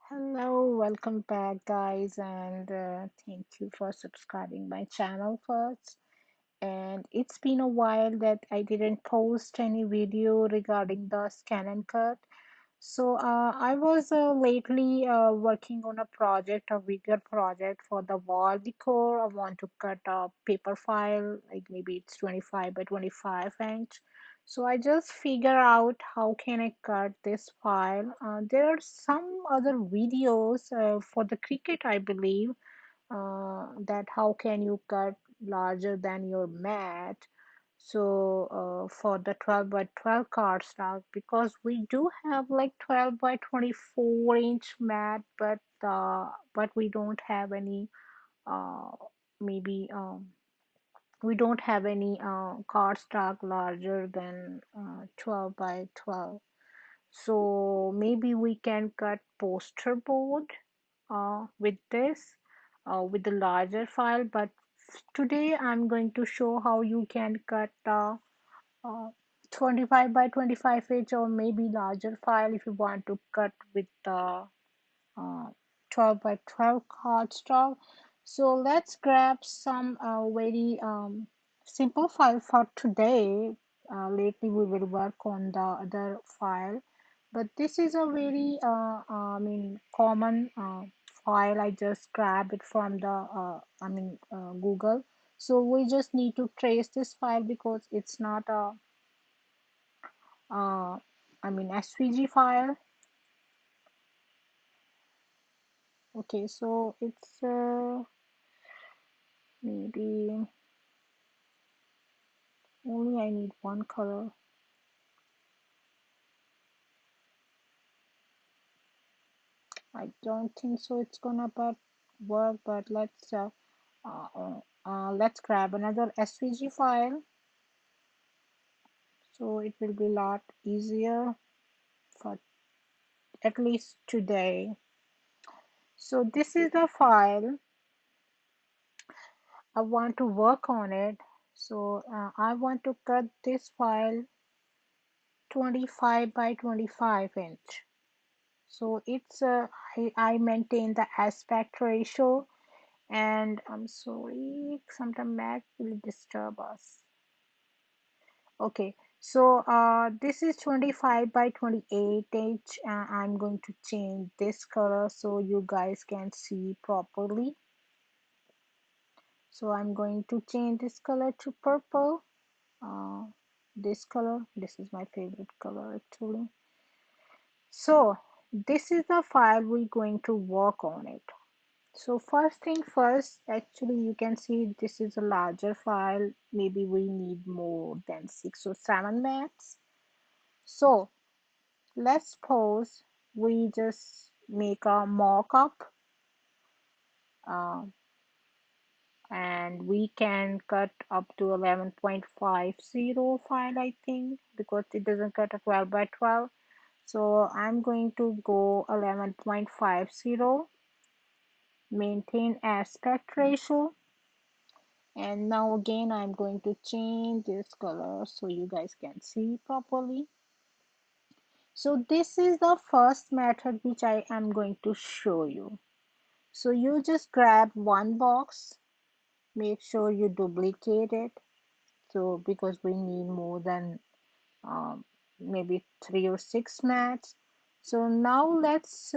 Hello, welcome back, guys, and thank you for subscribing my channel first. And it's been a while that I didn't post any video regarding the scan and cut. So I was lately working on a project, a bigger project for the wall decor. I want to cut a paper file, like maybe it's 25 by 25 inch. So I just figure out how can I cut this file. There are some other videos for the cricket, I believe, that how can you cut larger than your mat. So for the 12 by 12 cardstock, because we do have like 12 by 24-inch mat, but we don't have any uh, maybe we don't have any cardstock larger than 12 by 12. So maybe we can cut poster board with this with the larger file, but today I'm going to show how you can cut uh, 25 by 25 inch or maybe larger file if you want to cut with the uh, 12 by 12 cardstock. So let's grab some very simple file for today. Lately we will work on the other file, but this is a very common file. I just grab it from the Google. So we just need to trace this file because it's not a uh, SVG file. Okay, so it's maybe only I need one color. I don't think so it's gonna but work, but let's grab another SVG file, so it will be a lot easier for at least today. So this is the file. I want to work on it. So I want to cut this file 25 by 25 inch. So it's I maintain the aspect ratio, and I'm sorry, sometimes Mac will disturb us. Okay, so this is 25 by 28 inch. I'm going to change this color so you guys can see properly. So I'm going to change this color to purple. uh, this color, this is my favorite color actually. So this is the file we're going to work on it. So first thing first, actually you can see this is a larger file. Maybe we need more than 6 or 7 mats. So let's suppose we just make a mock-up, uh, and we can cut up to 11.50 file, I think, because it doesn't cut a 12 by 12. So I'm going to go 11.50, maintain aspect ratio. And now again I'm going to change this color so you guys can see properly. So this is the first method which I am going to show you. So you just grab one box, make sure you duplicate it, so because we need more than um, maybe 3 or 6 mats. So now let's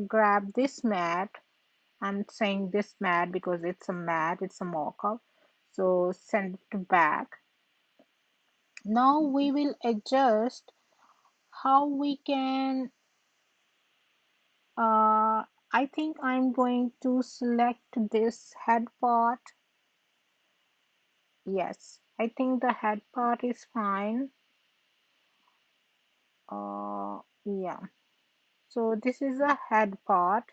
grab this mat. I'm saying this mat because it's a mat, it's a mock-up. So send it to back. Now we will adjust how we can I think I'm going to select this head part. Yes, I think the head part is fine. Yeah, so this is a head part,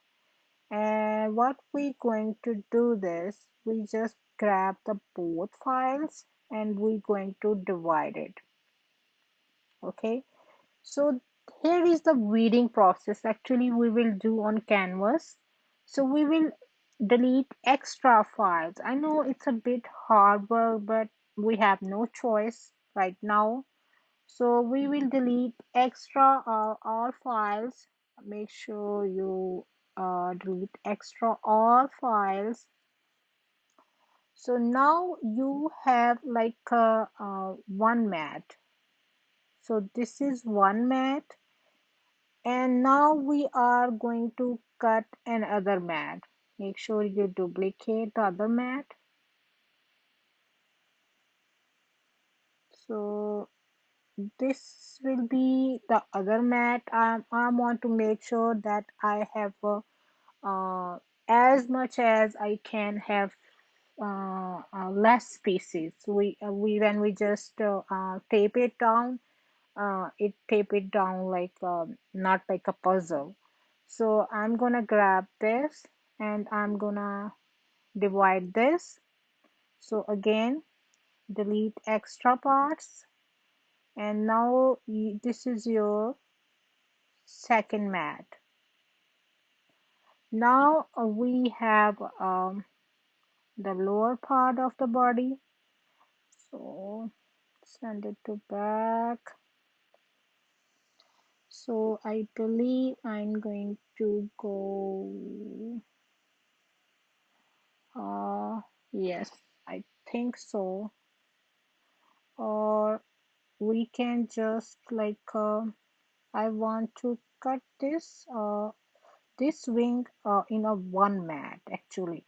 and what we're going to do this, we just grab the both files and we're going to divide it. Okay, so here is the weeding process actually we will do on canvas. So we will delete extra files. I know it's a bit hard work, but we have no choice right now. So we will delete extra all files make sure you delete extra all files. So now you have like one mat. So this is one mat, and now we are going to cut another mat. Make sure you duplicate the other mat. So this will be the other mat. I want to make sure that I have as much as I can have less pieces. We when we just tape it down, it tape it down like not like a puzzle. So I'm gonna grab this and I'm gonna divide this. So again, delete extra parts, and now this is your second mat. Now we have the lower part of the body. So send it to back. So I believe I'm going to go, yes, I think so. Or we can just like, I want to cut this wing in a one mat actually.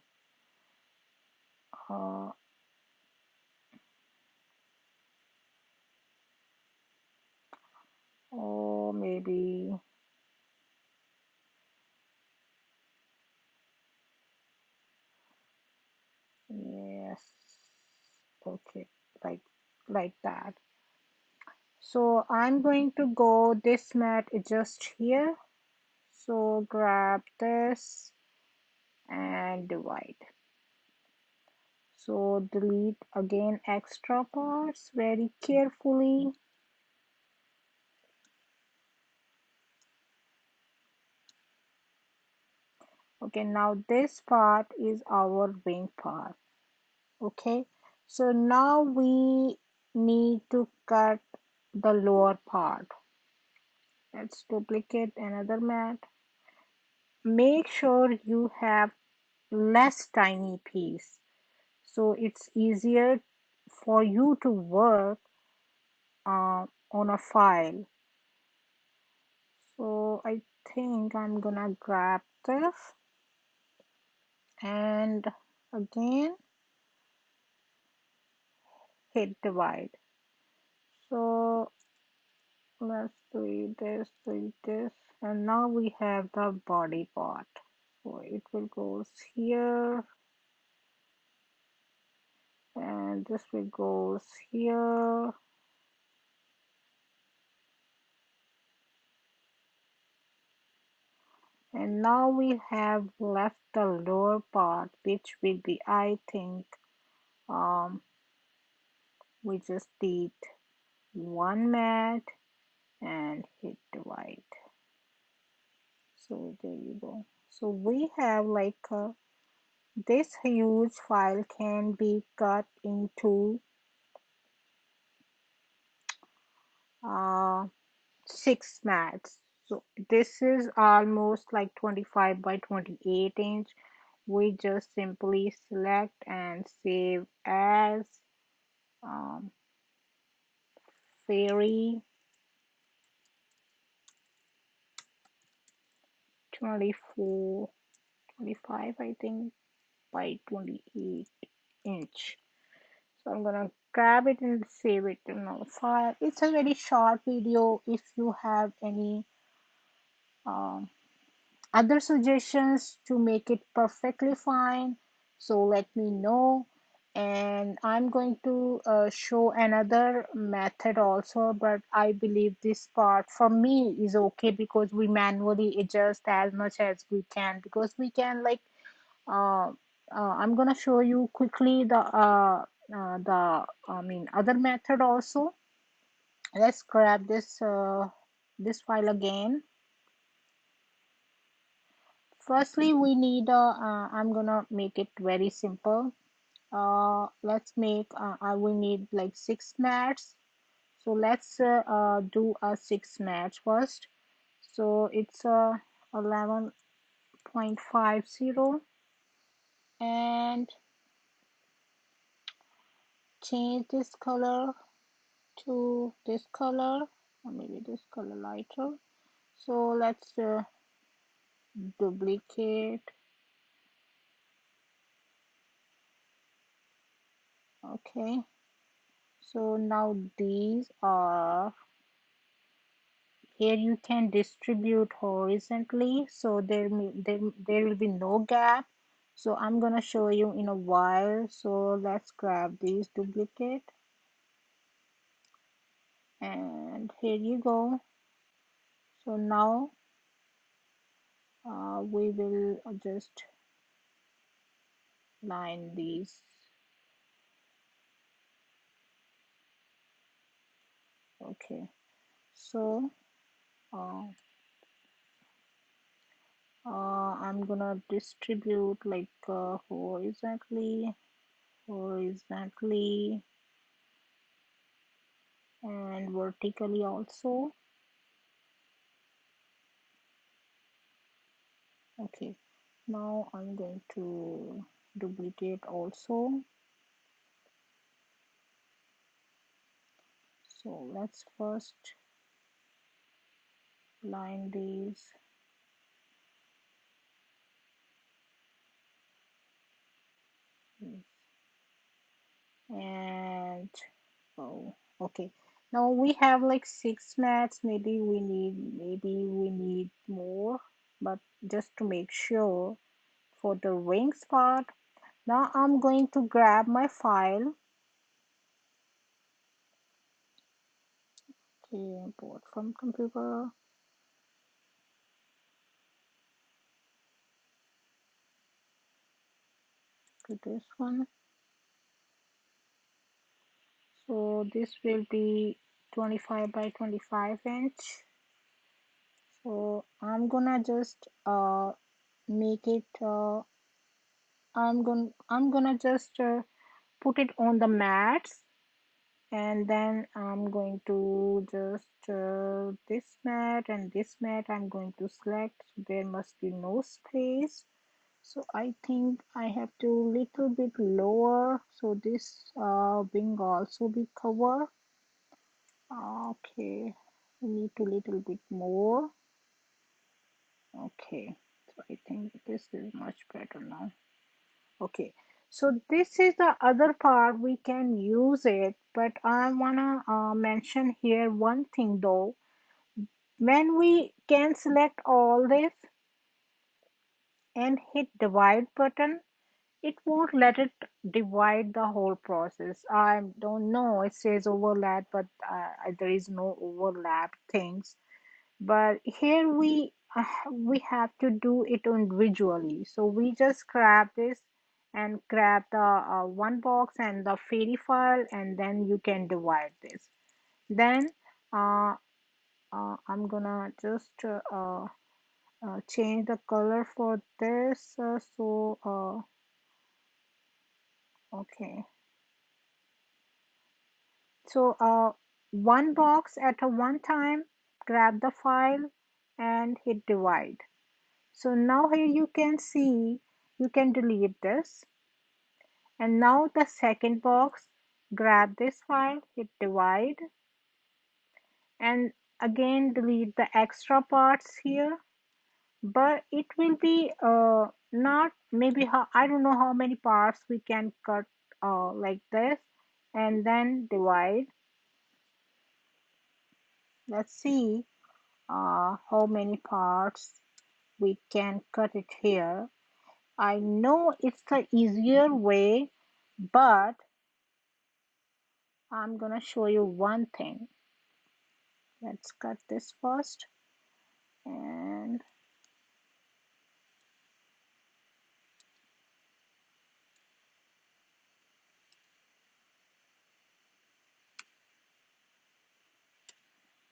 Uh, or maybe, yes, okay, like like that. So I'm going to go, this mat is just here. So grab this and divide. So delete again extra parts very carefully. Okay, now this part is our wing part. Okay, so now we need to cut the lower part. Let's duplicate another mat. Make sure you have less tiny piece so it's easier for you to work on a file. So I think I'm gonna grab this and again hit divide. So let's do this, and now we have the body part. So it will goes here, and this will goes here. And now we have left the lower part, which will be, I think, um, we just did one mat and hit divide. So there you go. So we have like this huge file can be cut into uh, 6 mats. So this is almost like 25 by 28 inch. We just simply select and save as um, fairy 24, 25 I think by 28 inch. So I'm gonna grab it and save it in our file. It's a very short video. If you have any um, other suggestions to make it perfectly fine, so let me know. And I'm going to show another method also, but I believe this part for me is okay because we manually adjust as much as we can, because we can like uh, I'm gonna show you quickly the I mean other method also. Let's grab this file again. Firstly, we need I'm gonna make it very simple. Let's make I will need like 6 mats. So let's do a 6 mats first. So it's a 11.50, and change this color to this color, or maybe this color lighter. So let's duplicate. Okay, so now these are here. You can distribute horizontally, so there will be no gap. So I'm gonna show you in a while. So let's grab these duplicate, and here you go. So now we will just line these. Okay, so uh, I'm gonna distribute like horizontally, and vertically also. Okay, now I'm going to duplicate also. So let's first line these. And oh, okay, now we have like 6 mats. Maybe we need more, but just to make sure for the wings part, now I'm going to grab my file. Okay, import from computer to this one. So this will be 25 by 25 inch. So I'm gonna just make it I'm gonna just put it on the mats, and then I'm going to just this mat and this mat I'm going to select. So there must be no space. So I think I have to little bit lower, so this wing also be covered. Okay, we need to little bit more. Okay, so I think this is much better now. Okay, so this is the other part we can use it, but I wanna mention here one thing though. When we can select all this and hit divide button, it won't let it divide the whole process. I don't know, it says overlap, but there is no overlap things. But here we have to do it individually. So we just grab this and grab the one box and the fairy file, and then you can divide this. Then uh, I'm gonna just change the color for this. Okay. So one box at a one time, grab the file and hit divide. So now here you can see, you can delete this. And now the second box, grab this file, hit divide, and again delete the extra parts here. But it will be not maybe how, I don't know how many parts we can cut like this, and then divide. Let's see how many parts we can cut it here. I know it's the easier way, but I'm gonna show you one thing. Let's cut this first, and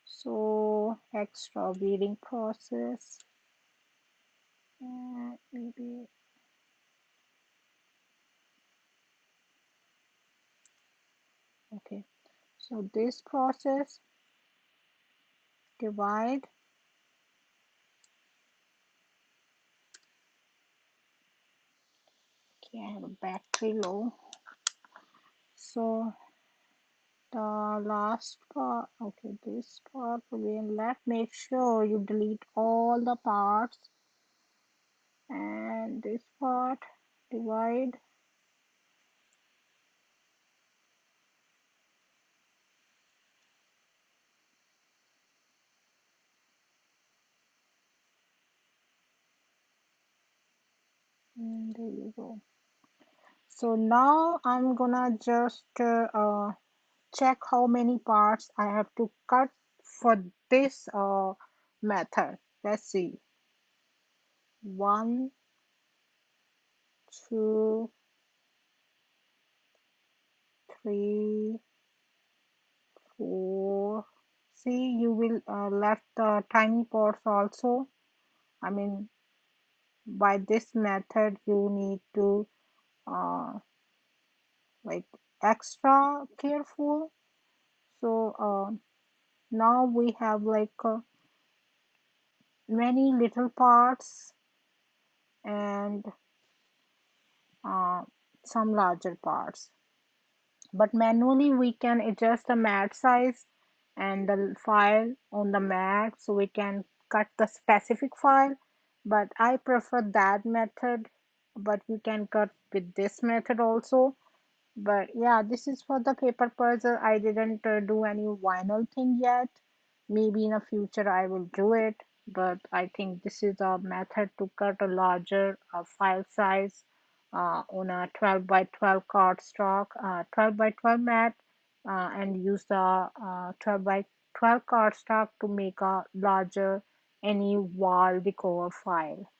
so extra weeding process, maybe. Okay, so this process, divide, Okay, I have a battery low. So the last part, okay, this part again left. Make sure you delete all the parts, and this part divide. And there you go. So now I'm gonna just check how many parts I have to cut for this method. Let's see. One, two, three, four. See, you will left the tiny parts also. I mean, by this method, you need to uh, like extra careful. So now we have like many little parts and uh, some larger parts. But manually we can adjust the mat size and the file on the mat so we can cut the specific file, but I prefer that method, but you can cut with this method also. But yeah, this is for the paper puzzle. I didn't do any vinyl thing yet. Maybe in the future I will do it. But I think this is a method to cut a larger file size on a 12 by 12 cardstock, 12 by 12 mat, and use the 12 by 12 cardstock to make a larger any wall decor file.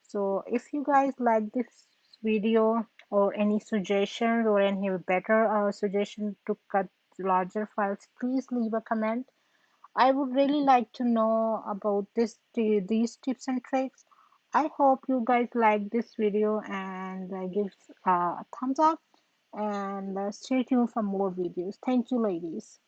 So if you guys like this video or any suggestions or any better suggestion to cut larger files, please leave a comment. I would really like to know about these tips and tricks. I hope you guys like this video and give a thumbs up and stay tuned for more videos. Thank you, ladies.